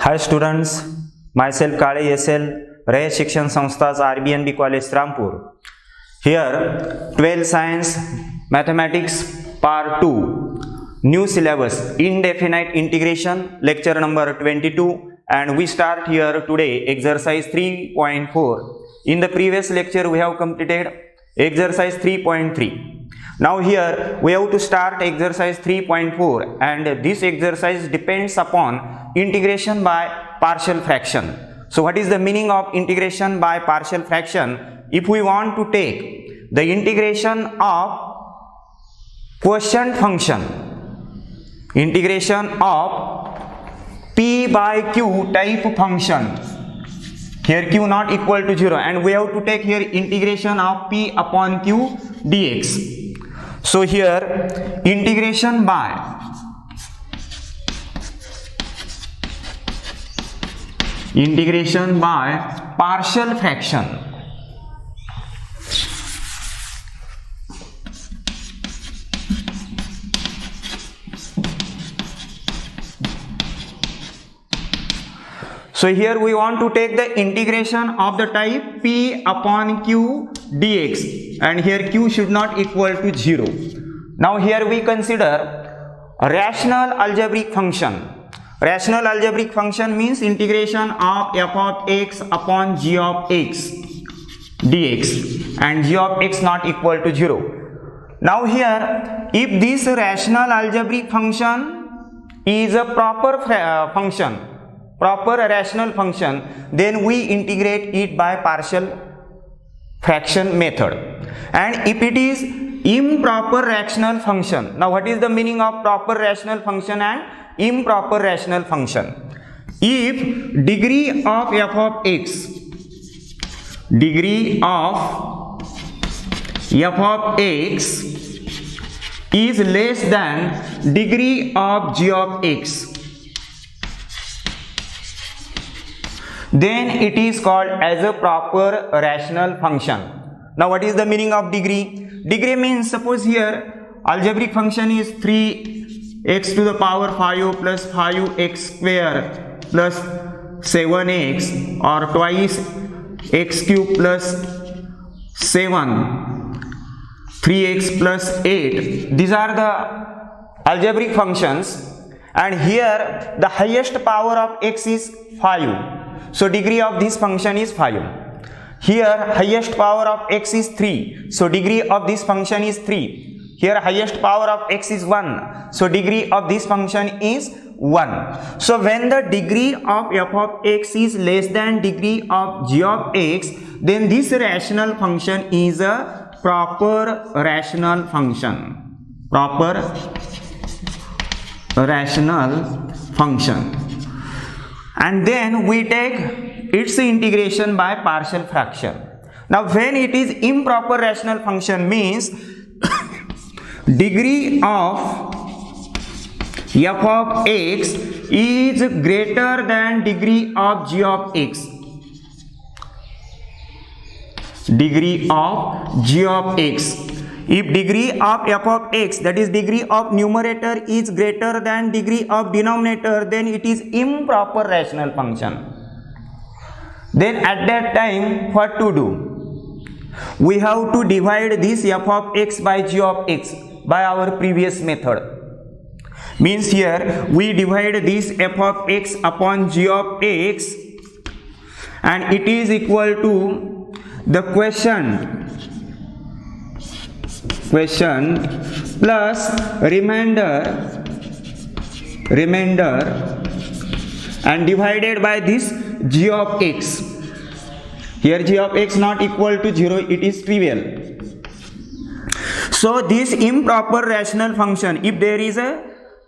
Hi students, myself Kale SL, Ray Shikshan Sanstha's RBNB College Rampur. Here 12 Science Mathematics Part 2, new syllabus, Indefinite Integration, lecture number 22, and we start here today exercise 3.4. In the previous lecture we have completed exercise 3.3. Now here we have to start exercise 3.4, and this exercise depends upon integration by partial fraction. So what is the meaning of integration by partial fraction? If we want to take the integration of quotient function, integration of p by q type function, here q not equal to 0, and we have to take here integration of p upon q dx. So here integration by partial fraction. So here we want to take the integration of the type p upon q dx, and here q should not equal to 0. Now here we consider a rational algebraic function. Rational algebraic function means integration of f of x upon g of x dx, and g of x not equal to 0. Now here if this rational algebraic function is a proper rational function, then we integrate it by partial fraction method. And if it is improper rational function, now what is the meaning of proper rational function and improper rational function? If degree of f of x is less than degree of g of x, then it is called as a proper rational function. Now what is the meaning of degree? Degree means, suppose here algebraic function is 3x to the power 5 plus 5x square plus 7x, or twice x cube plus 7, 3x plus 8. These are the algebraic functions, and here the highest power of x is 5. So degree of this function is 5. Here highest power of x is 3. So degree of this function is 3. Here highest power of x is 1. So degree of this function is 1. So when the degree of f of x is less than degree of g of x, then this rational function is a proper rational function. Proper rational function. And then we take its integration by partial fraction. Now when it is improper rational function means degree of f of x is greater than degree of g of x. Degree of g of x. If degree of f of x, that is degree of numerator, is greater than degree of denominator, then it is improper rational function. Then at that time what to do? We have to divide this f of x by g of x by our previous method. Means here we divide this f of x upon g of x, and it is equal to the quotient plus remainder and divided by this g of x. Here g of x not equal to 0, it is trivial. So this improper rational function, if there is a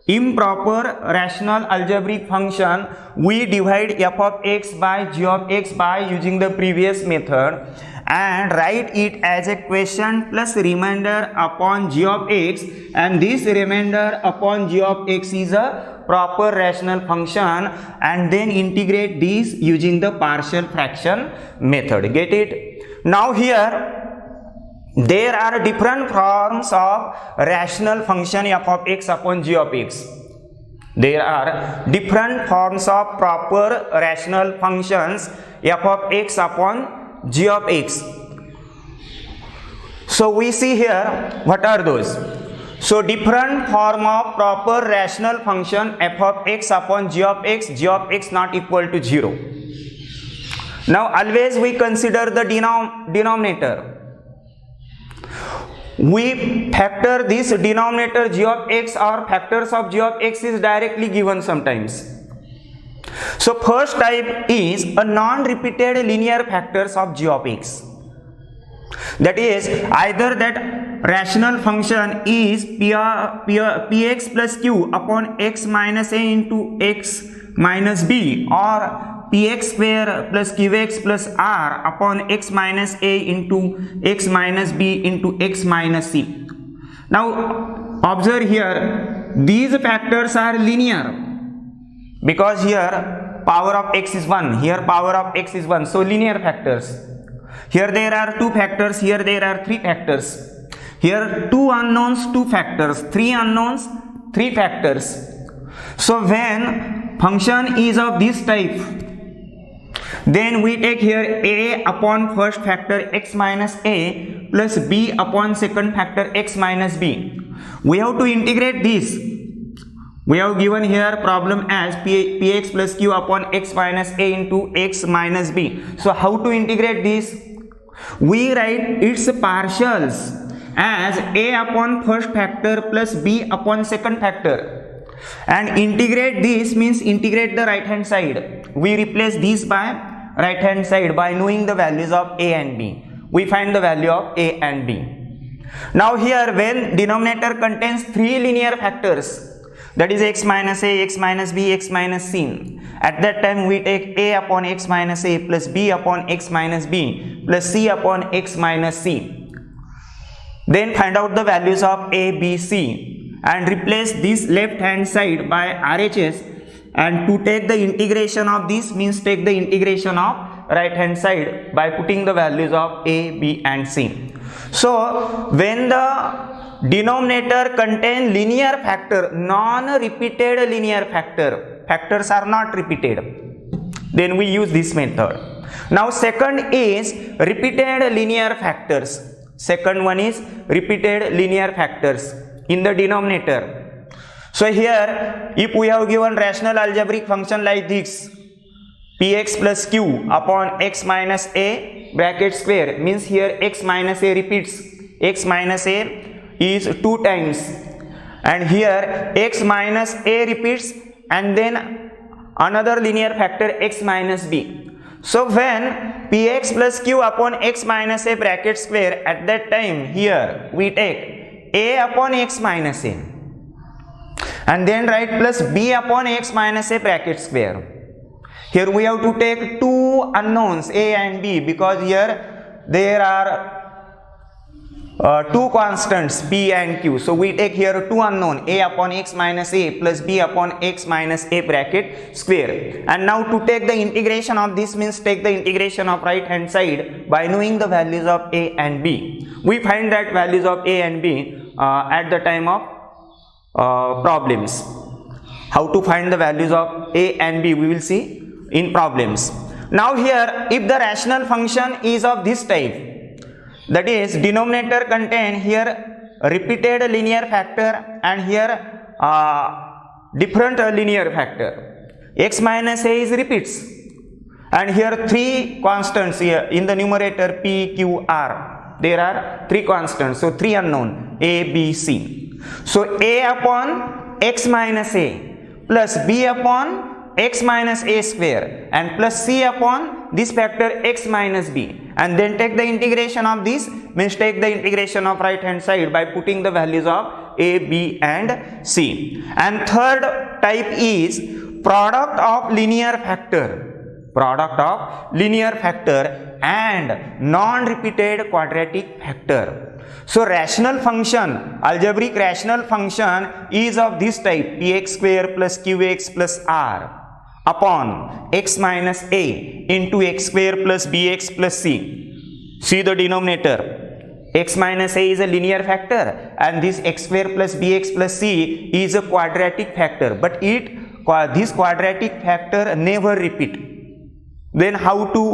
improper rational algebraic function, we divide f of x by g of x by using the previous method, and write it as a quotient plus remainder upon g of x, and this remainder upon g of x is a proper rational function, and then integrate this using the partial fraction method. Get it? Now here there are different forms of rational function f of x upon g of x. There are different forms of proper rational functions f of x upon g of x. So we see here what are those. So different form of proper rational function f of x upon g of x not equal to 0. Now always we consider the denominator. We factor this denominator g of x or factors of g of x is directly given sometimes. So first type is a non-repeated linear factors of g of x. That is, either that rational function is px plus q upon x minus a into x minus b, or px square plus qx plus r upon x minus a into x minus b into x minus c. Now observe here, these factors are linear because here power of x is 1, here power of x is 1, so linear factors. Here there are 2 factors, here there are 3 factors. Here 2 unknowns, 2 factors, 3 unknowns, 3 factors. So when function is of this type, then we take here a upon first factor x minus a plus b upon second factor x minus b. We have to integrate this. We have given here problem as px plus q upon x minus a into x minus b. So how to integrate this? We write its partials as a upon first factor plus b upon second factor, and integrate this means integrate the right hand side. We replace this by right hand side by knowing the values of a and b. We find the value of a and b. Now here when denominator contains 3 linear factors, that is x minus a, x minus b, x minus c, at that time we take a upon x minus a plus b upon x minus b plus c upon x minus c. Then find out the values of a, b, c and replace this left hand side by RHS, and to take the integration of this means take the integration of right hand side by putting the values of a, b and c. So when the denominator contain linear factor, non-repeated linear factors are not repeated, then we use this method. Now second is repeated linear factors. Second one is repeated linear factors in the denominator. So here if we have given rational algebraic function like this, px plus q upon x minus a bracket square, means here x minus a repeats, x minus a is 2 times, and here x minus a repeats and then another linear factor x minus b. So when px plus q upon x minus a bracket square, at that time here we take a upon x minus a and then write plus b upon x minus a bracket square. Here we have to take 2 unknowns a and b because here there are 2 constants p and q. So we take here 2 unknown, a upon x minus a plus b upon x minus a bracket square. And now to take the integration of this means take the integration of right hand side by knowing the values of a and b. We find that values of a and b at the time of problems. How to find the values of a and b we will see in problems. Now here if the rational function is of this type, that is denominator contain here repeated linear factor and here different linear factor, x minus a is repeats, and here 3 constants here in the numerator p, q, r, there are 3 constants, so 3 unknown a, b, c. So a upon x minus a plus b upon x minus a square and plus c upon this factor x minus b, and then take the integration of this means take the integration of right hand side by putting the values of a, b and c. And third type is product of linear factor, and non-repeated quadratic factor. So rational function, algebraic rational function is of this type, px square plus qx plus r upon x minus a into x square plus bx plus c. See the denominator, x minus a is a linear factor and this x square plus bx plus c is a quadratic factor, but this quadratic factor never repeat. Then how to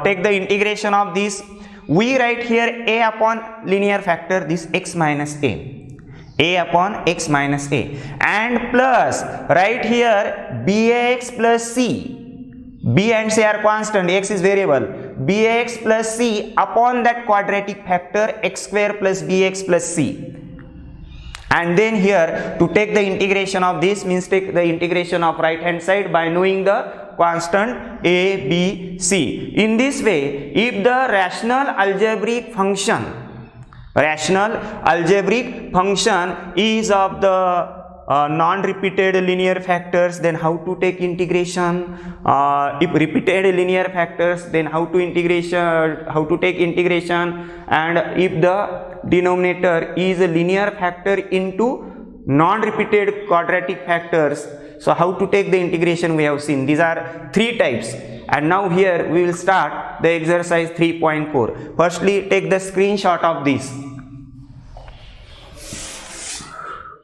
take the integration of this? We write here a upon linear factor, this x minus a upon x minus a, and plus right here bx plus c. B and c are constant, x is variable, bx plus c upon that quadratic factor x square plus bx plus c. And then here to take the integration of this means take the integration of right hand side by knowing the constant a, b, c. In this way, if the rational algebraic function is of the non-repeated linear factors, then how to take integration? If repeated linear factors, then how to take integration? And if the denominator is a linear factor into non-repeated quadratic factors, so how to take the integration we have seen. These are three types. And now here we will start the exercise 3.4. Firstly, take the screenshot of this.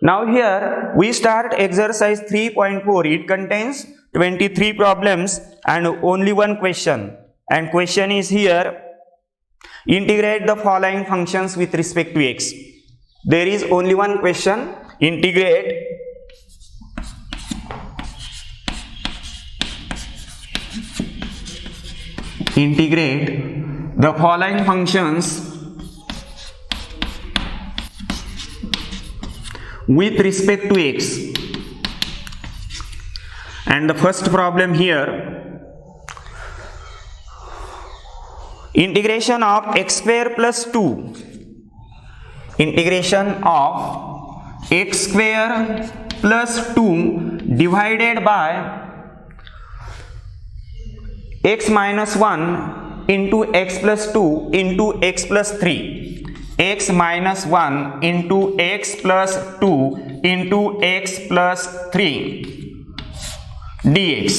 Now here we start exercise 3.4. It contains 23 problems and only one question. And question is here, integrate the following functions with respect to x. There is only one question, integrate the following functions with respect to x. And the first problem here, integration of x square plus 2, integration of x square plus 2 divided by x minus 1 into x plus 2 into x plus 3, x minus 1 into x plus 2 into x plus 3 dx.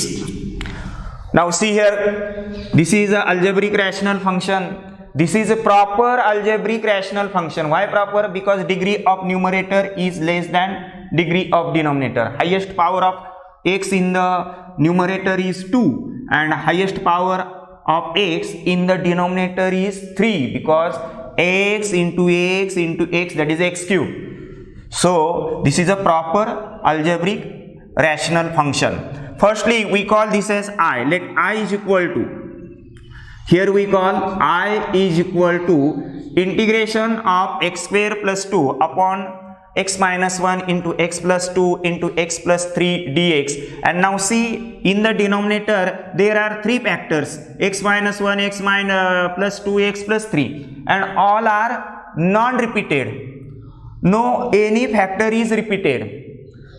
Now see here, this is a algebraic rational function. This is a proper algebraic rational function. Why proper? Because degree of numerator is less than degree of denominator. Highest power of x in the numerator is 2 and highest power of x in the denominator is 3, because x into x into x, that is x cube. So this is a proper algebraic rational function. Firstly, we call this as I. Let I is equal to, here we call I is equal to integration of x square plus 2 upon x minus 1 into x plus 2 into x plus 3 dx. And now see, in the denominator there are three factors, x minus 1, x minus plus 2, x plus 3, and all are non-repeated. No any factor is repeated.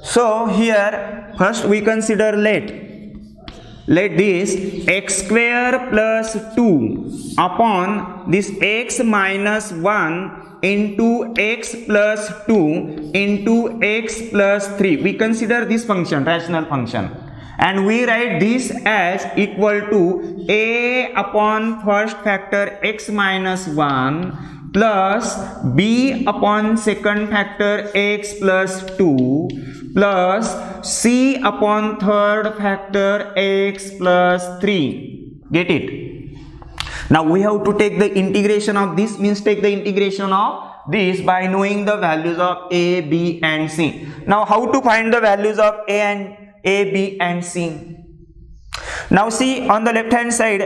So here first we consider let this x square plus 2 upon this x minus 1 into x plus 2 into x plus 3. We consider this function rational function, and we write this as equal to a upon first factor x minus 1 plus b upon second factor x plus 2 plus c upon third factor x plus 3. Get it? Now we have to take the integration of this, means take the integration of this by knowing the values of a, b and c. Now how to find the values of a, b and c? Now see, on the left hand side,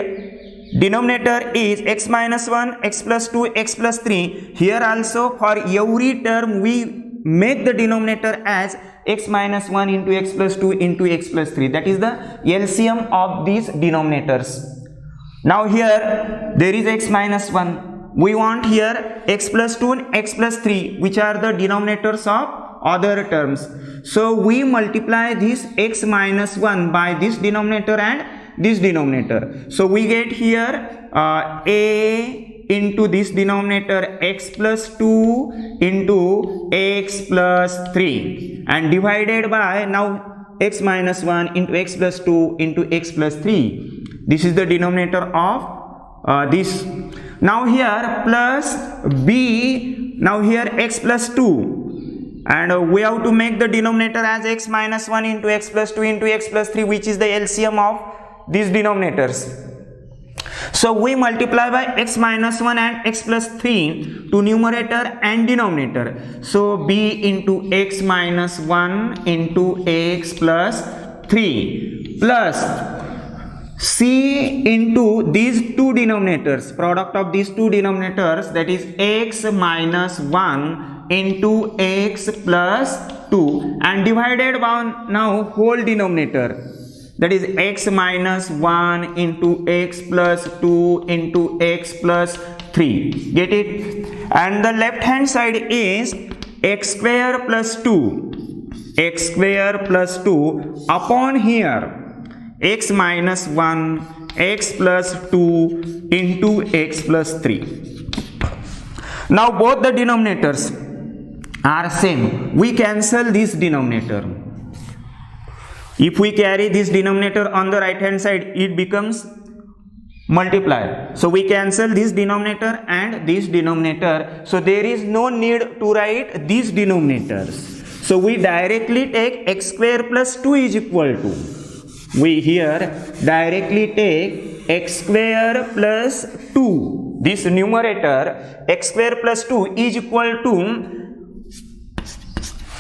denominator is x minus 1, x plus 2, x plus 3. Here also for every term we make the denominator as x minus 1 into x plus 2 into x plus 3. That is the LCM of these denominators. Now here there is x minus 1. We want here x plus 2 and x plus 3, which are the denominators of other terms. So we multiply this x minus 1 by this denominator and this denominator. So we get here a into this denominator x plus 2 into x plus 3 and divided by now x minus 1 into x plus 2 into x plus 3. This is the denominator of this. Now here plus b, now here x plus 2, and we have to make the denominator as x minus 1 into x plus 2 into x plus 3, which is the LCM of these denominators. So we multiply by x minus 1 and x plus 3 to numerator and denominator. So b into x minus 1 into x plus 3 plus c into these two denominators, product of these two denominators, that is x minus 1 into x plus 2, and divided by now whole denominator, that is x minus 1 into x plus 2 into x plus 3. Get it? And the left hand side is x square plus 2, x square plus 2 upon here x minus 1 x plus 2 into x plus 3. Now both the denominators are same. We cancel this denominator. If we carry this denominator on the right hand side, it becomes multiplier. So we cancel this denominator and this denominator. So there is no need to write these denominators. So we directly take x square plus 2 is equal to, we here directly take x square plus 2. This numerator x square plus 2 is equal to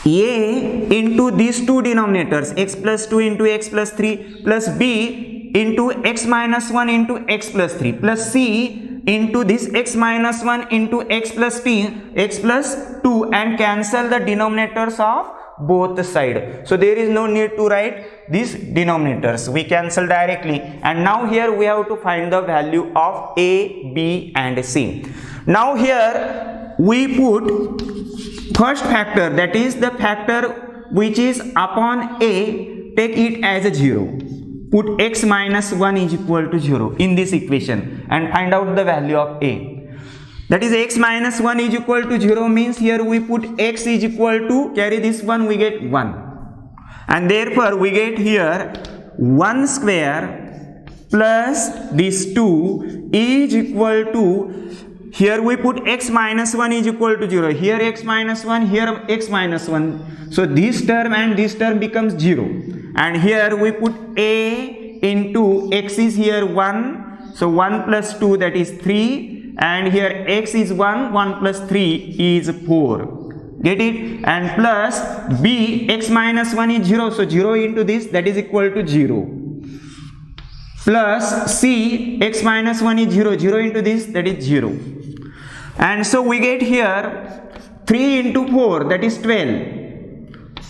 a into these two denominators, x plus 2 into x plus 3 plus b into x minus 1 into x plus 3 plus c into this x minus 1 into x plus 2, and cancel the denominators of both sides. So there is no need to write these denominators. We cancel directly, and now here we have to find the value of a, b and c. Now here we put first factor, that is the factor which is upon a, take it as a 0. Put x minus 1 is equal to 0 in this equation and find out the value of a. That is x minus 1 is equal to 0 means here we put x is equal to, carry this one, we get 1. And therefore we get here 1 square plus this 2 is equal to, here we put x minus 1 is equal to 0, here x minus 1, here x minus 1. So this term and this term becomes 0. And here we put a into x is here 1. So 1 plus 2, that is 3. And here x is 1, 1 plus 3 is 4. Get it? And plus b, x minus 1 is 0. So 0 into this, that is equal to 0. Plus c, x minus 1 is 0. 0 into this, that is 0. And so we get here 3 into 4, that is 12.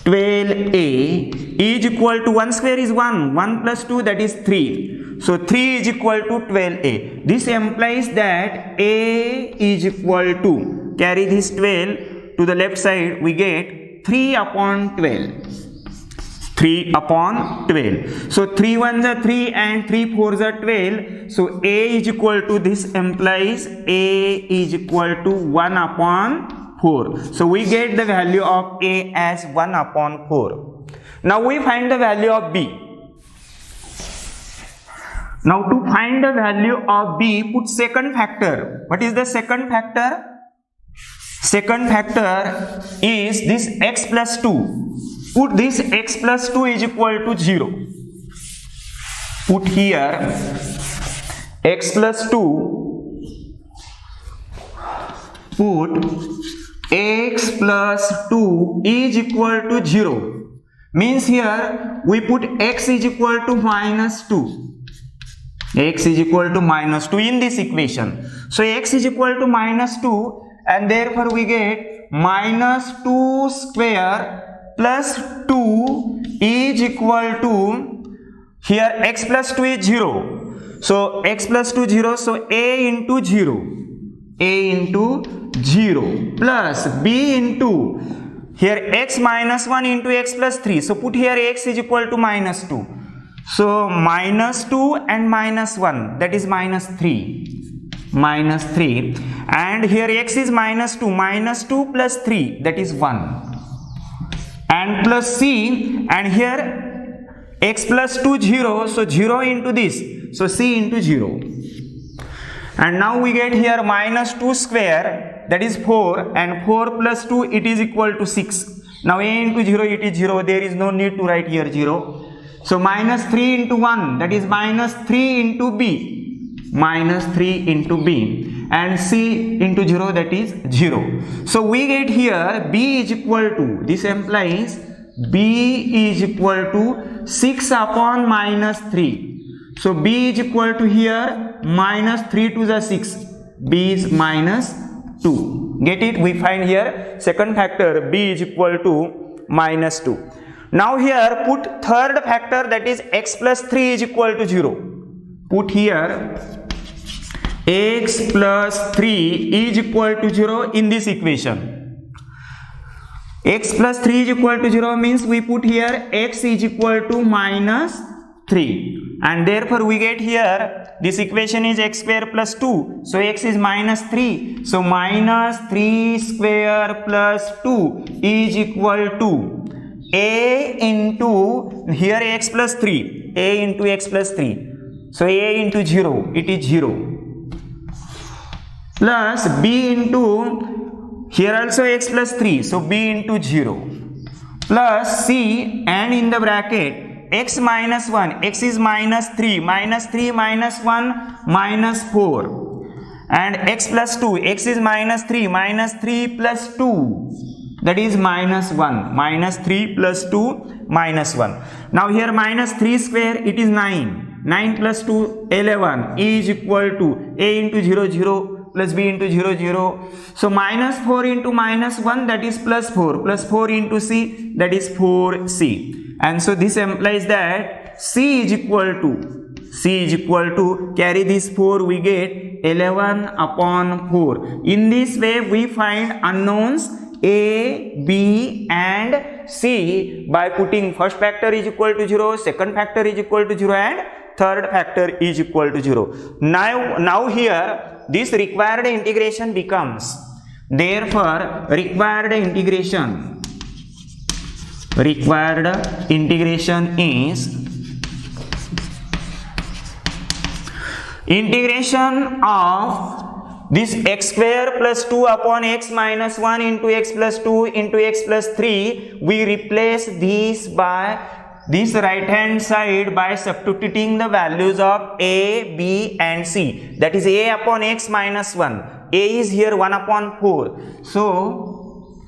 12a is equal to 1 square is 1. 1 plus 2, that is 3. So 3 is equal to 12a. This implies that a is equal to, carry this 12 to the left side, we get 3 upon 12. 3 upon 12. So 3 ones are 3 and 3 fours are 12. So a is equal to, this implies a is equal to 1 upon 4. So we get the value of a as 1 upon 4. Now we find the value of b. Now to find the value of b, put second factor. What is the second factor? Second factor is this x plus 2. Put this x plus 2 is equal to 0. Put here x plus 2. Put x plus 2 is equal to 0. Means here we put x is equal to minus 2. X is equal to minus 2 in this equation. So x is equal to minus 2, and therefore we get minus 2 square plus 2 is equal to, here x plus 2 is 0. So x plus 2 0, so a into 0. A into 0 plus b into, here x minus 1 into x plus 3. So put here x is equal to minus 2. So minus 2 and minus 1, that is minus 3. Minus 3. And here x is minus 2. Minus 2 plus 3, that is 1. And plus c, and here x plus 2 0. So 0 into this. So c into 0. And now we get here minus 2 square, that is 4, and 4 plus 2, it is equal to 6. Now a into 0, it is 0, there is no need to write here 0. So minus 3 into 1, that is minus 3 into b, minus 3 into b, and c into 0, that is 0. So we get here b is equal to, this implies b is equal to 6 upon minus 3. So b is equal to here minus 3 to the 6, b is minus 2. Get it? We find here second factor, b is equal to minus 2. Now here put third factor, that is x plus 3 is equal to 0. Put here x plus 3 is equal to 0 in this equation. X plus 3 is equal to 0 means we put here x is equal to minus 3. And therefore we get here this equation is x square plus 2. So x is minus 3. So minus 3 square plus 2 is equal to a into here x plus 3. A into x plus 3. So a into 0, it is 0. Plus b into here also x plus 3. So b into 0. Plus c, and in the bracket x minus 1, x is minus 3 minus 1 minus 4, and x plus 2, x is minus 3 plus 2, that is minus 1, minus 3 plus 2 minus 1. Now here minus 3 square, it is 9, 9 plus 2 11 is equal to a into 0 0 plus b into 0 0. So minus 4 into minus 1, that is plus 4 into c, that is 4c. And so this implies that c is equal to, carry this 4, we get 11 upon 4. In this way we find unknowns a, b and c by putting first factor is equal to 0, second factor is equal to 0, and third factor is equal to 0. Now here this required integration becomes, therefore required integration is integration of this x square plus 2 upon x minus 1 into x plus 2 into x plus 3. We replace this by this right hand side by substituting the values of a, b and c, that is a upon x minus 1. A is here 1 upon 4. So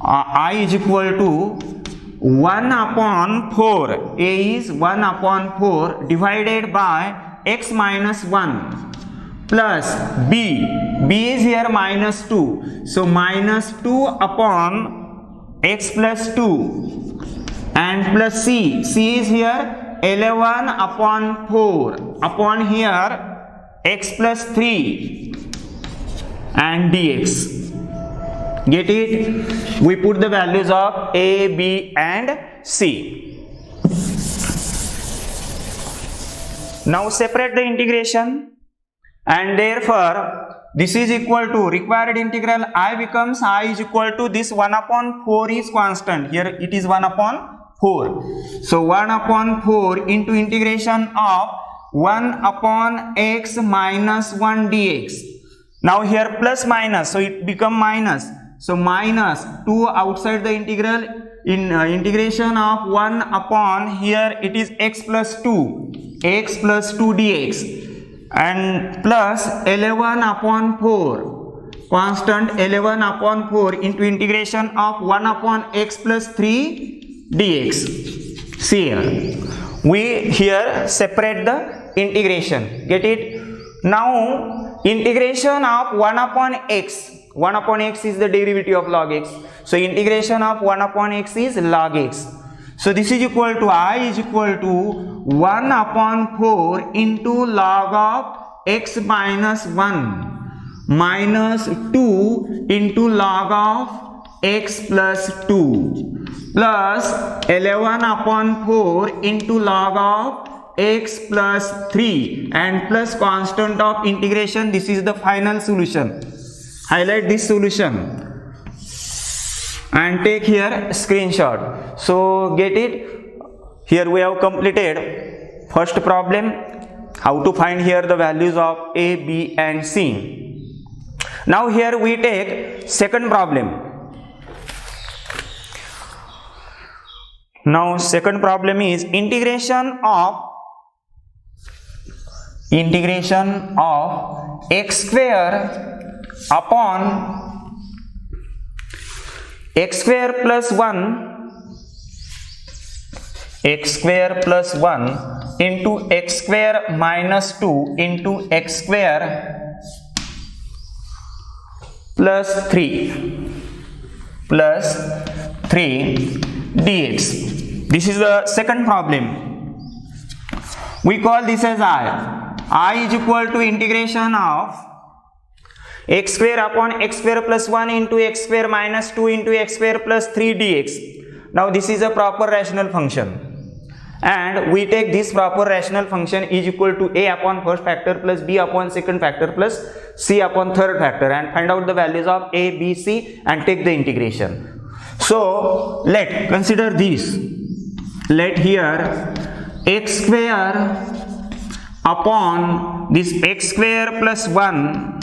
I is equal to 1 upon 4. A is 1 upon 4 divided by x minus 1 plus b. B is here minus 2. So minus 2 upon x plus 2 and plus c. C is here 11 upon 4 upon here x plus 3 and dx. Get it? We put the values of a, b and c. Now separate the integration, and therefore this is equal to required integral I becomes I is equal to this 1 upon 4 is constant. Here it is 1 upon 4. So 1 upon 4 into integration of 1 upon x minus 1 dx. Now here plus minus, so it become minus. So minus 2 outside the integral, in integration of 1 upon here it is x plus 2 dx, and plus 11 upon 4 constant 11 upon 4 into integration of 1 upon x plus 3 dx. See here, we here separate the integration. Get it? Now integration of 1 upon x. 1 upon x is the derivative of log x. So integration of 1 upon x is log x. So this is equal to I is equal to 1 upon 4 into log of x minus 1 minus 2 into log of x plus 2 plus 11 upon 4 into log of x plus 3 and plus constant of integration. This is the final solution. Highlight this solution and take here screenshot. So get it? Here we have completed first problem, how to find here the values of A, B and C. Now here we take second problem. Now second problem is integration of x square upon x square plus 1 into x square minus 2 into x square plus 3 dx. This is the second problem. We call this as I is equal to integration of x square upon x square plus 1 into x square minus 2 into x square plus 3 dx. Now this is a proper rational function, and we take this proper rational function is equal to a upon first factor plus b upon second factor plus c upon third factor, and find out the values of a, b, c and take the integration. So let consider this. Let here x square upon this x square plus 1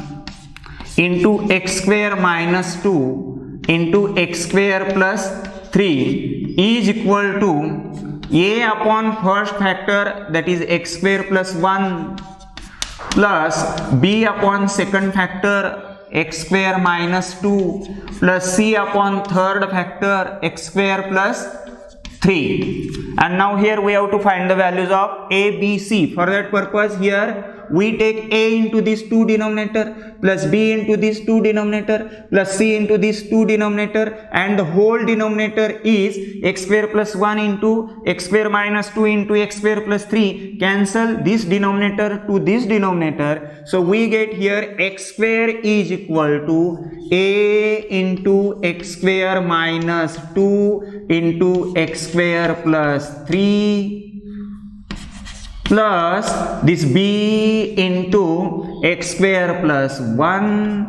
into x square minus 2 into x square plus 3 is equal to a upon first factor, that is x square plus 1 plus b upon second factor x square minus 2 plus c upon third factor x square plus 3. And now here we have to find the values of a, b, c. For that purpose here we take a into this 2 denominator plus b into this 2 denominator plus c into this 2 denominator, and the whole denominator is x square plus 1 into x square minus 2 into x square plus 3. Cancel this denominator to this denominator, so we get here x square is equal to a into x square minus 2 into x square plus 3 plus this b into x square plus 1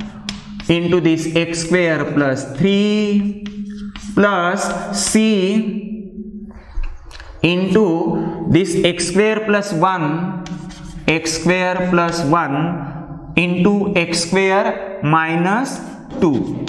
into this x square plus 3 plus c into this x square plus 1 into x square minus 2.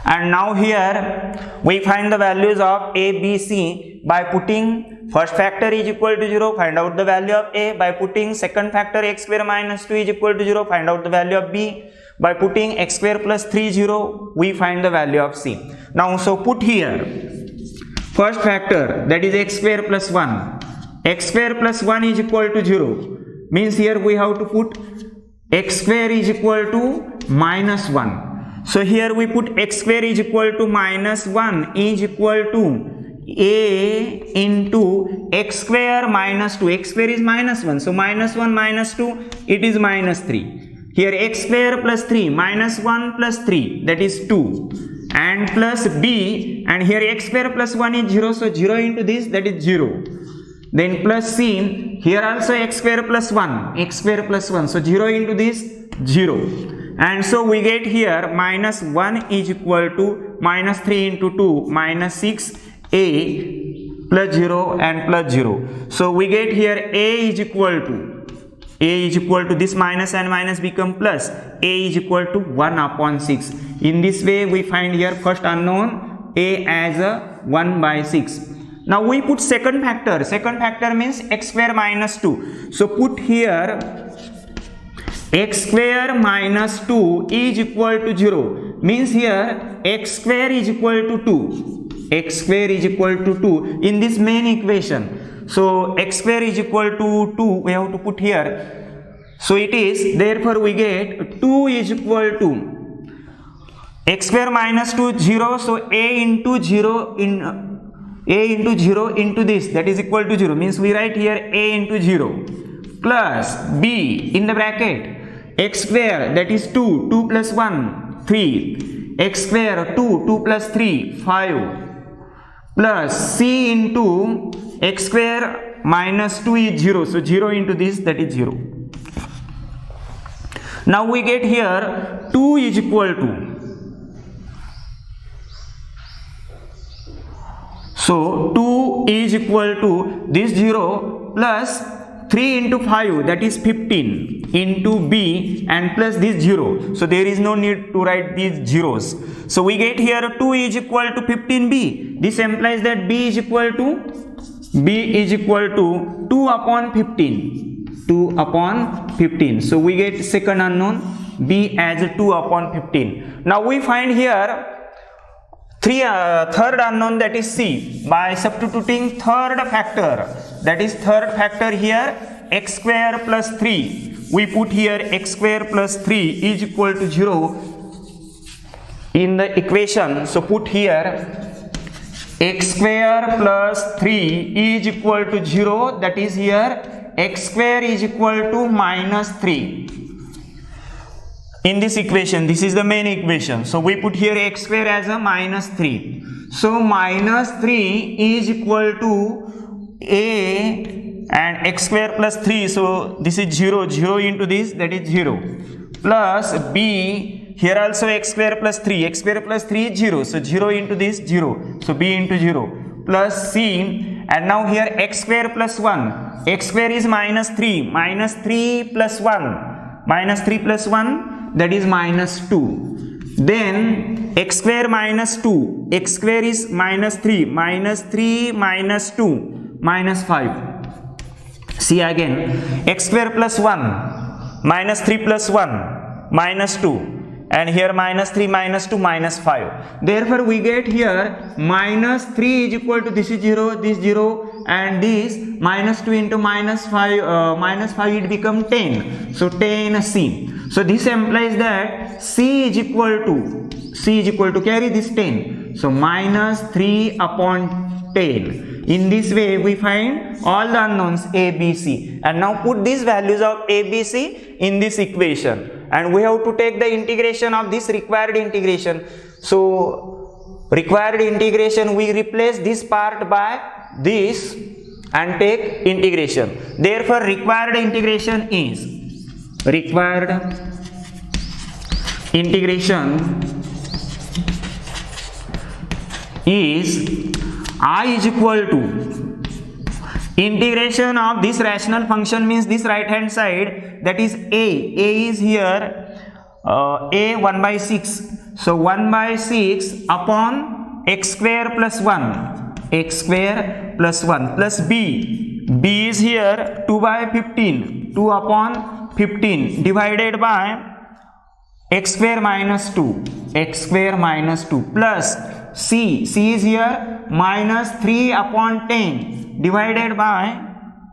And now here we find the values of a, b, c by putting first factor is equal to 0, find out the value of a. By putting second factor x square minus 2 is equal to 0, find out the value of b. By putting x square plus 3 0, we find the value of c. Now so put here first factor, that is x square plus 1. X square plus 1 is equal to 0, means here we have to put x square is equal to minus 1. So here we put x square is equal to minus 1 is equal to a into x square minus 2. X square is minus 1, so minus 1 minus 2 it is minus 3. Here x square plus 3 minus 1 plus 3 that is 2, and plus b, and here x square plus 1 is 0, so 0 into this that is 0. Then plus c, here also x square plus 1, so 0 into this 0. And so we get here minus 1 is equal to minus 3 into 2 minus 6 a plus 0 and plus 0. So we get here a is equal to this minus and minus become plus, a is equal to 1 upon 6. In this way we find here first unknown a as a 1 by 6. Now we put second factor. Second factor means x square minus 2. So put here x square minus 2 is equal to 0, means here x square is equal to 2. X square is equal to 2 in this main equation. So x square is equal to 2 we have to put here. So it is, therefore we get 2 is equal to x square minus 2 0, so a into 0 into this, that is equal to 0, means we write here a into 0 plus b in the bracket x square, that is 2 plus 1 3, x square 2 plus 3 5, plus c into x square minus 2 is 0, so 0 into this, that is 0. Now we get here 2 is equal to, so 2 is equal to this 0 plus 3 into 5, that is 15, into b and plus this 0. So there is no need to write these zeros. So we get here 2 is equal to 15b. This implies that b is equal to 2 upon 15. 2 upon 15. So we get second unknown b as 2 upon 15. Now we find here third unknown, that is c, by substituting third factor, that is third factor here, x square plus 3. We put here x square plus 3 is equal to 0 in the equation. So put here x square plus 3 is equal to 0, that is here x square is equal to minus 3. In this equation, this is the main equation. So we put here x square as a minus 3. So minus 3 is equal to a and x square plus 3. So this is 0. 0 into this, that is 0. Plus b, here also x square plus 3. X square plus 3 is 0. So 0 into this, 0. So b into 0. Plus c, and now here x square plus 1. X square is minus 3. Minus 3 plus 1. Minus 3 plus 1. That is minus 2. Then x square minus 2. X square is minus 3. Minus 3 minus 2. Minus 5. See again. X square plus 1. Minus 3 plus 1. Minus 2. And here minus 3 minus 2 minus 5. Therefore we get here minus 3 is equal to this is 0, this 0, and this minus 2 into minus 5 it become 10. So 10c. So this implies that c is equal to carry this 10. So minus 3 upon 10. In this way we find all the unknowns a, b, c, and now put these values of a, b, c in this equation, and we have to take the integration of this required integration. So required integration, we replace this part by this and take integration. Therefore required integration is I is equal to integration of this rational function, means this right hand side, that is a is here a 1 by 6. So 1 by 6 upon x square plus 1, x square plus 1, plus b is here 2 by 15, 2 upon 15 divided by x square minus 2, x square minus 2, plus c is here minus 3 upon 10 divided by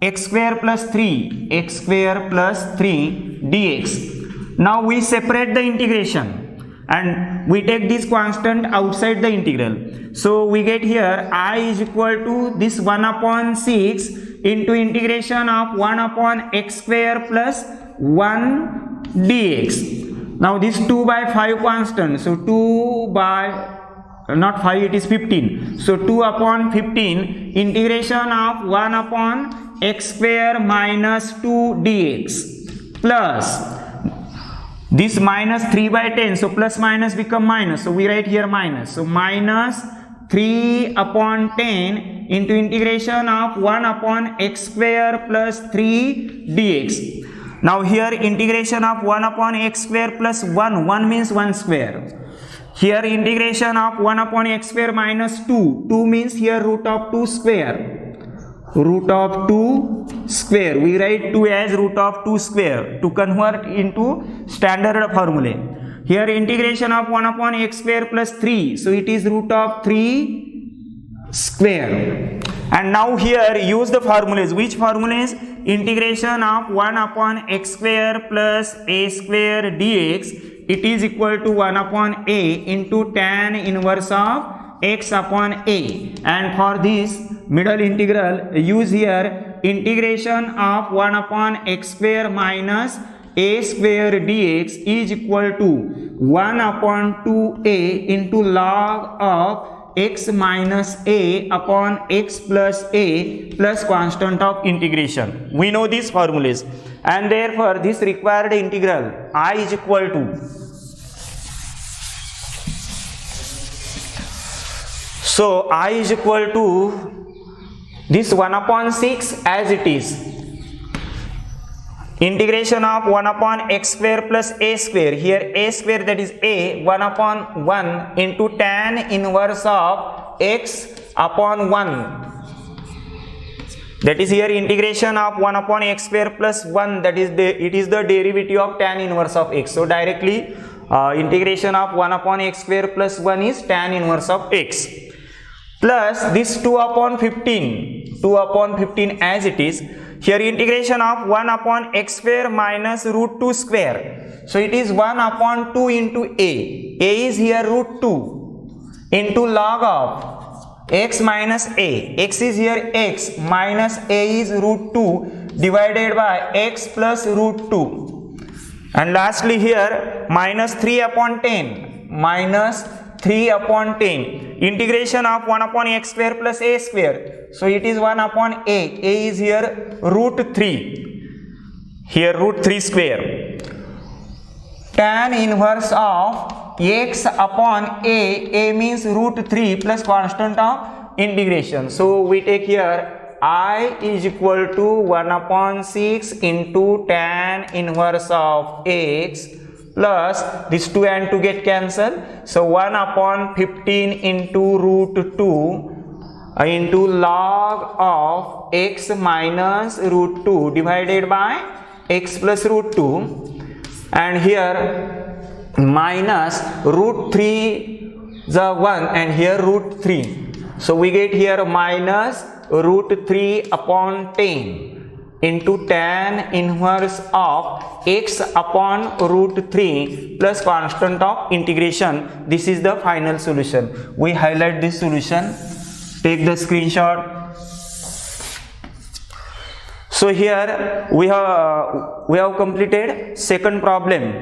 x square plus 3, x square plus 3 dx. Now we separate the integration and we take this constant outside the integral. So we get here I is equal to this 1 upon 6 into integration of 1 upon x square plus 1 dx. Now this 2 by 5 constant, so 2 by not 5, it is 15. So 2 upon 15 integration of 1 upon x square minus 2 dx plus this minus 3 by 10. So plus minus become minus. So we write here minus. So minus 3 upon 10 into integration of 1 upon x square plus 3 dx. Now here integration of 1 upon x square plus 1 means 1 square. Here integration of 1 upon x square minus 2 means here root of 2 square. Root of 2 square. We write 2 as root of 2 square to convert into standard formula. Here integration of 1 upon x square plus 3. So it is root of 3 square. And now here use the formulas. Which formulas? Integration of 1 upon x square plus a square dx. It is equal to 1 upon a into tan inverse of x upon a. And for this middle integral, use here integration of 1 upon x square minus a square dx is equal to 1 upon 2a into log of x minus a upon x plus a plus constant of integration. We know these formulas, and therefore this required integral I is equal to, so I is equal to this 1 upon 6 as it is, integration of 1 upon x square plus a square, here a square that is a, 1 upon 1 into tan inverse of x upon 1, that is here integration of 1 upon x square plus 1, that is it is the derivative of tan inverse of x. So directly integration of 1 upon x square plus 1 is tan inverse of x, plus this 2 upon 15 as it is. Here integration of 1 upon x square minus root 2 square. So it is 1 upon 2 into a. A is here root 2 into log of x minus a. X is here x minus a is root 2 divided by x plus root 2. And lastly here minus 3 upon 10. Minus 3 upon 10. Integration of 1 upon x square plus a square. So it is 1 upon a. A is here root 3. Here root 3 square. Tan inverse of x upon a. A means root 3 plus constant of integration. So we take here I is equal to 1 upon 6 into tan inverse of x plus this 2 and 2 get cancelled. So 1 upon 15 into root 2 into log of x minus root 2 divided by x plus root 2, and here minus root 3 is 1 and here root 3. So we get here minus root 3 upon 10 into tan inverse of x upon root 3 plus constant of integration. This is the final solution. We highlight this solution, take the screenshot. So here we have completed second problem.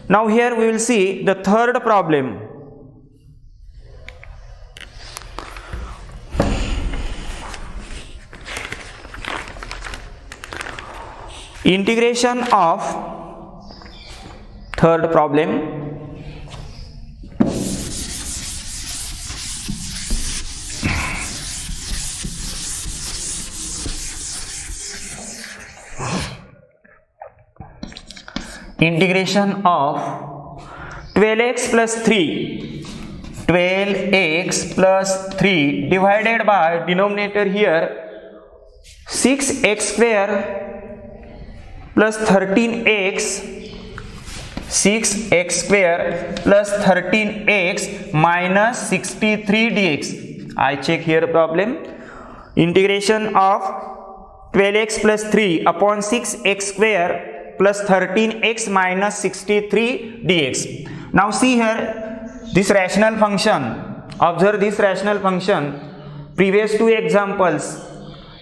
Now here we will see the third problem. Integration of third problem. Integration of 12x plus 3. 12x plus 3 divided by denominator here 6x square plus 13x, 6x square plus 13x minus 63 dx. I check here problem. Integration of 12x plus 3 upon 6x square plus 13x minus 63 dx. Now see here this rational function. Observe this rational function. Previous two examples,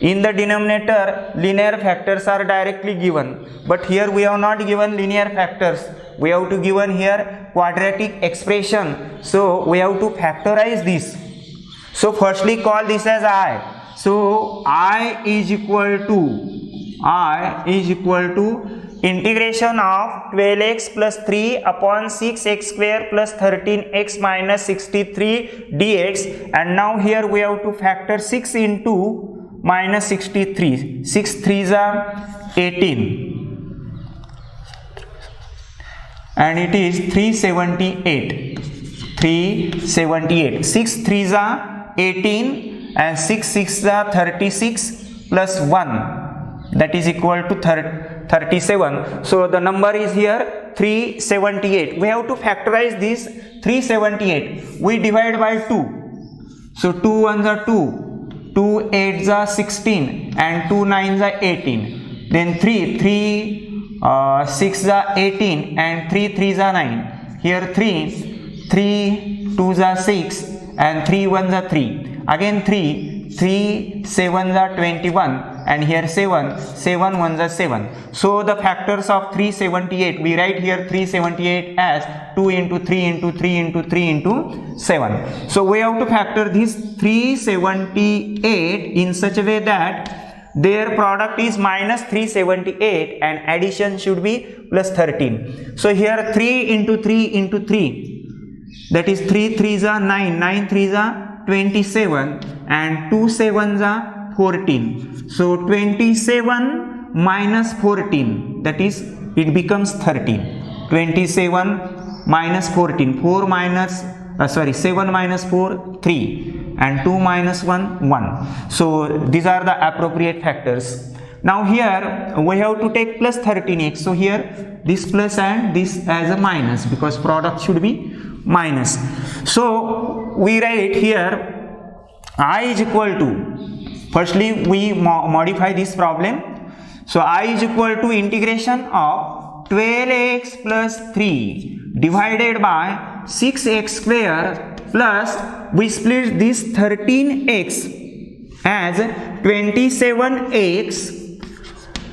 in the denominator linear factors are directly given, but here we have not given linear factors. We have to given here quadratic expression. So we have to factorize this. So firstly call this as I. So I is equal to integration of 12x plus 3 upon 6x square plus 13x minus 63 dx, and now here we have to factor 6 into minus 63. 6 3s are 18 and it is 378. 6 3s are 18 and 6 6s are 36 plus 1, that is equal to 37. So the number is here 378. We have to factorize this 378. We divide by 2. So 2 1s are 2. 2 8s are 16 and 2 9s are 18. Then 3 6s are 18 and 3 3s are 9. Here 3 2s are 6 and 3 1s are 3. Again 3 7s are 21 and here 7 1s are 7. So the factors of 378, we write here 378 as 2 into 3 into 3 into 3 into 7. So we have to factor this 378 in such a way that their product is minus 378 and addition should be plus 13. So here 3 into 3 into 3, that is 3 3s are 9, 9 3s are 27 and 2 7s are 14. So 27 minus 14, that is it becomes 13. 27 minus 14, 7 minus 4, 3, and 2 minus 1, 1. So these are the appropriate factors. Now here we have to take plus 13x. So here this plus and this as a minus, because product should be minus. So we write here I is equal to, firstly we modify this problem. So I is equal to integration of 12x plus 3 divided by 6x square plus we split this 13x as 27x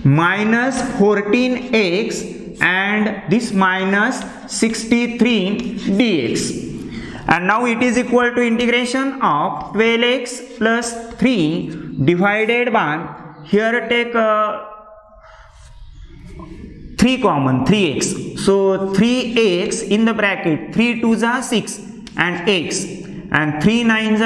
minus 14x and this minus 63 dx. And now it is equal to integration of 12x plus 3 divided by, here take 3 common, 3x. So 3x in the bracket, 3 2s are 6 and x, and 3 9s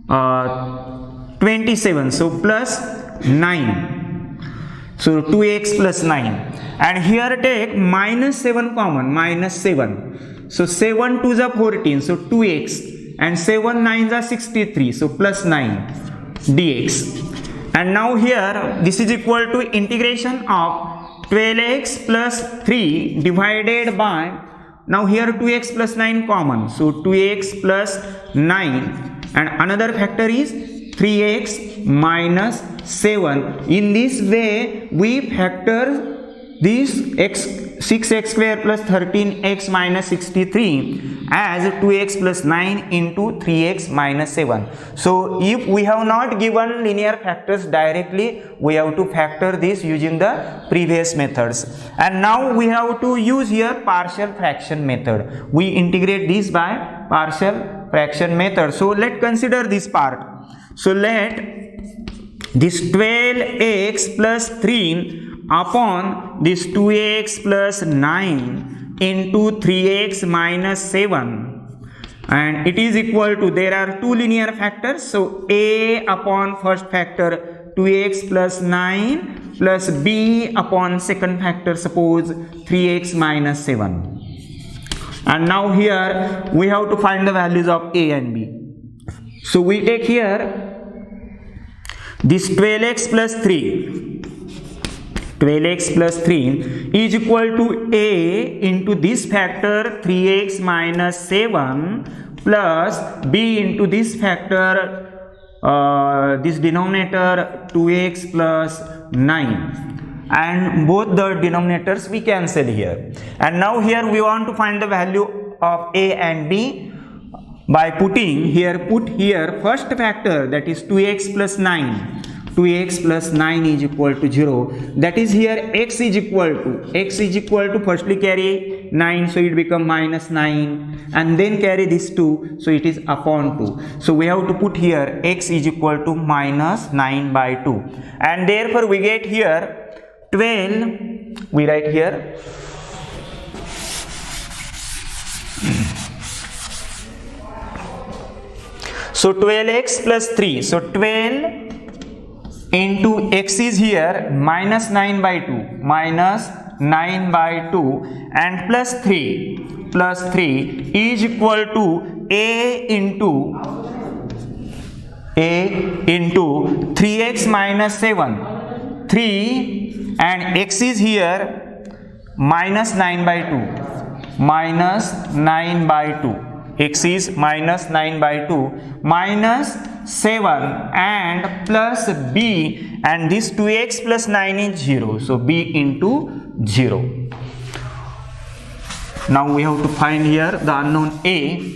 are 27. So plus 9. So 2x plus 9. And here take minus 7 common, minus 7. So 7 2s are 14, so 2x, and 7 9s are 63, so plus 9 dx. And now here this is equal to integration of 12x plus 3 divided by, now here 2x plus 9 common, so 2x plus 9, and another factor is 3x minus 7. In this way we factor this 6x square plus 13x minus 63 as 2x plus 9 into 3x minus 7. So if we have not given linear factors directly, we have to factor this using the previous methods. And now we have to use here partial fraction method. We integrate this by partial fraction method. So let's consider this part. So let this 12x plus 3 upon this 2x plus 9 into 3x minus 7, and it is equal to, there are two linear factors, so a upon first factor 2x plus 9 plus b upon second factor, suppose 3x minus 7. And now here we have to find the values of a and b. So we take here this 12x plus 3 is equal to a into this factor 3x minus 7 plus b into this factor, this denominator 2x plus 9, and both the denominators we cancel here. And now here we want to find the value of a and b by putting here, put here first factor, that is 2x plus 9. 2x plus 9 is equal to 0. That is here x is equal to firstly carry 9, so it become minus 9, and then carry this 2, so it is upon 2. So we have to put here x is equal to minus 9 by 2, and therefore we get here 12. We write here so 12x plus 3, so 12 into x is here minus 9 by 2, and plus 3 is equal to a into 3x minus 7, 3, and x is here minus 9 by 2, x is minus 9 by 2, minus 7 and plus b, and this 2x plus 9 is 0, so b into 0. Now we have to find here the unknown a.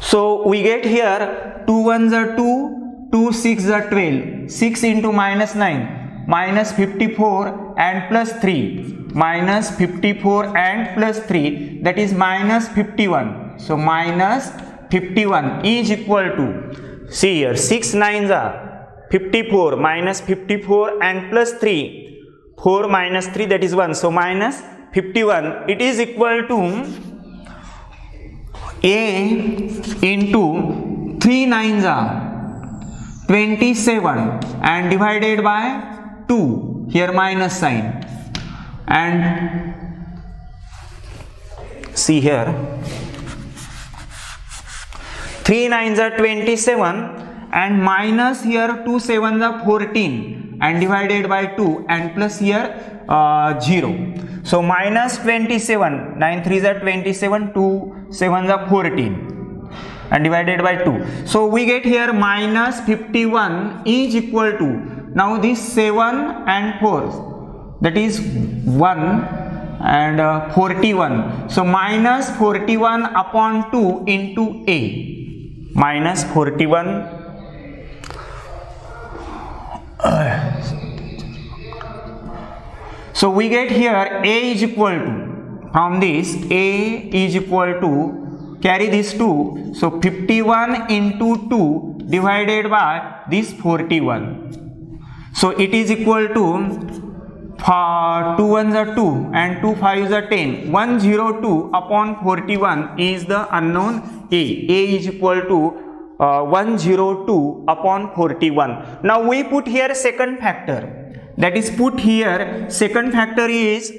So we get here 2 1s are 2, 2 6 are 12, 6 into minus 9, minus 54 and plus 3, minus 54 and plus 3, that is minus 51. So minus 51 is equal to, see here 6 9s are 54, minus 54 and plus 3, 4 minus 3, that is 1, so minus 51, it is equal to a into 3 9s are 27 and divided by 2, here minus sign, and see here 3 9s are 27 and minus here 2 7s are 14 and divided by 2 and plus here 0. So minus 27, 9 3s are 27, 2 7s are 14 and divided by 2. So we get here minus 51 is equal to, now this 7 and 4, that is 1 and 41. So minus 41 upon 2 into A. Minus 41 so we get here A is equal to, from this A is equal to, carry this 2, so 51 into 2 divided by this 41. So it is equal to 2 1s are 2 and 2 5s are 10. 102 upon 41 is the unknown A. A is equal to 102 upon 41. Now we put here second factor. That is, put here second factor is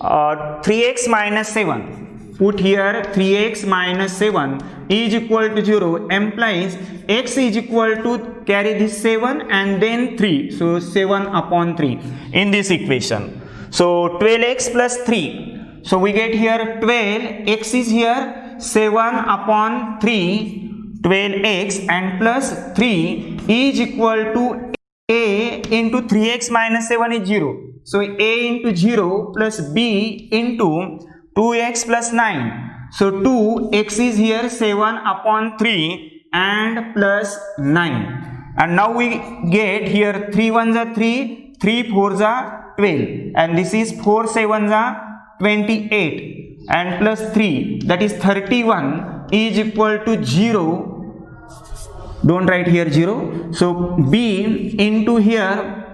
3x minus 7. Put here 3x minus 7 is equal to 0, implies x is equal to, carry this 7 and then 3. So 7 upon 3 in this equation. So 12x plus 3. So we get here 12, x is here 7 upon 3, 12x and plus 3 is equal to A into 3x minus 7 is 0. So A into 0 plus B into 2x plus 9. So 2x is here 7 upon 3 and plus 9. And now we get here 3 1s are 3, 3 4s are 12. And this is 4 7s are 28 and plus 3, that is 31 is equal to 0. Don't write here 0. So B into here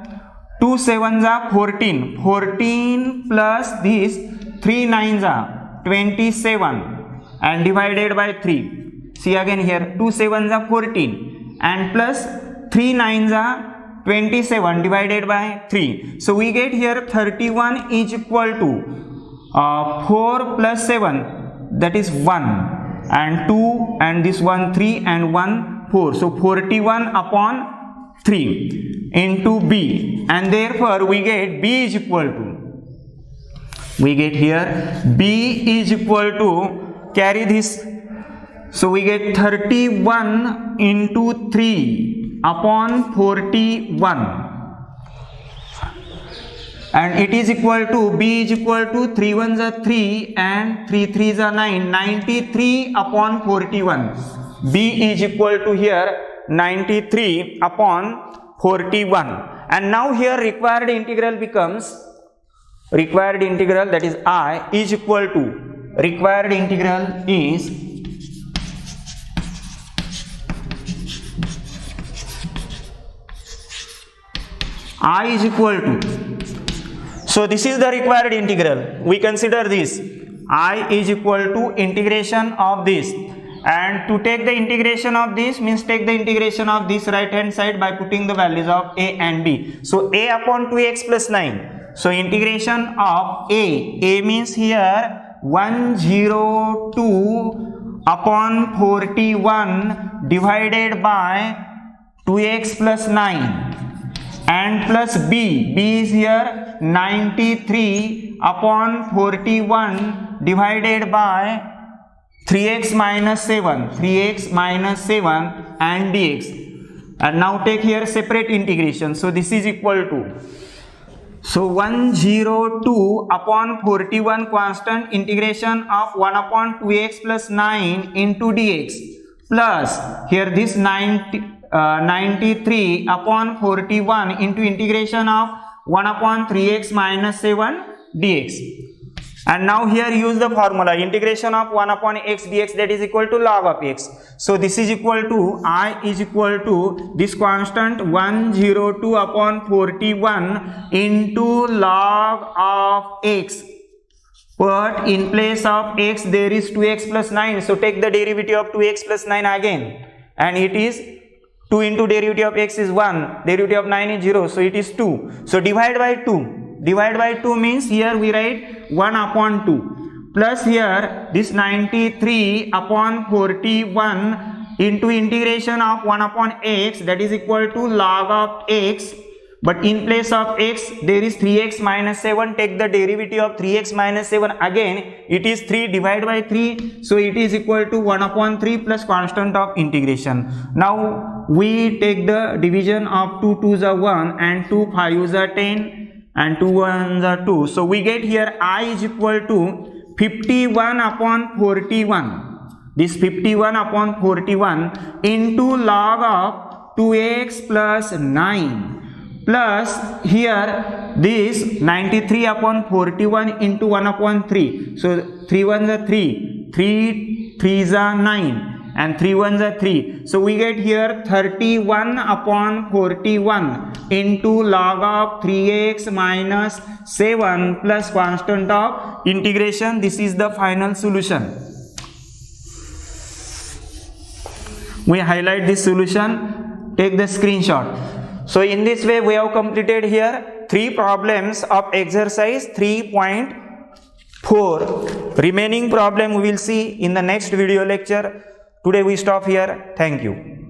2 7s are 14. 14 plus this 3 9s are 27 and divided by 3. See again here 2 7s are 14 and plus 3 9s are 27 divided by 3. So we get here 31 is equal to 4 plus 7, that is 1 and 2 and this 1 3 and 1 4. So 41 upon 3 into B, and therefore we get B is equal to, we get here B is equal to, carry this, so we get 31 into 3 upon 41 and it is equal to, B is equal to 3 1s are 3 and 3 3s are 9, 93 upon 41. B is equal to here 93 upon 41. And now here required integral becomes, required integral, that is I is equal to, required integral is I is equal to, so this is the required integral. We consider this I is equal to integration of this, and to take the integration of this means take the integration of this right hand side by putting the values of A and B. So A upon 2x plus 9. So integration of A means here 102 upon 41 divided by 2x plus 9 and plus B is here 93 upon 41 divided by 3x minus 7 and dx. And now take here separate integration. So this is equal to, so 102 upon 41 constant, integration of 1 upon 2x plus 9 into dx, plus here this 93 upon 41 into integration of 1 upon 3x minus 7 dx. And now here use the formula integration of 1 upon x dx, that is equal to log of x. So this is equal to, I is equal to this constant 102 upon 41 into log of x. But in place of x there is 2x plus 9. So take the derivative of 2x plus 9 again, and it is 2 2 into derivative of x is 1, derivative of 9 is 0, so it is 2. So divide by 2. Divide by 2 means here we write 1 upon 2. Plus here this 93 upon 41 into integration of 1 upon x, that is equal to log of x. But in place of x there is 3x minus 7. Take the derivative of 3x minus 7 again. It is 3 divided by 3. So it is equal to 1 upon 3 plus constant of integration. Now we take the division of 2 2s are 1 and 2 5s are 10 and 2 1s are 2. So we get here I is equal to 51 upon 41. This 51 upon 41 into log of 2x plus 9. Plus here this 93 upon 41 into 1 upon 3. So 3 1s are 3, 3 3s are 9 and 3 1s are 3. So we get here 31 upon 41 into log of 3x minus 7 plus constant of integration. This is the final solution. We highlight this solution, take the screenshot. So in this way we have completed here 3 problems of exercise 3.4. Remaining problem we will see in the next video lecture. Today we stop here. Thank you.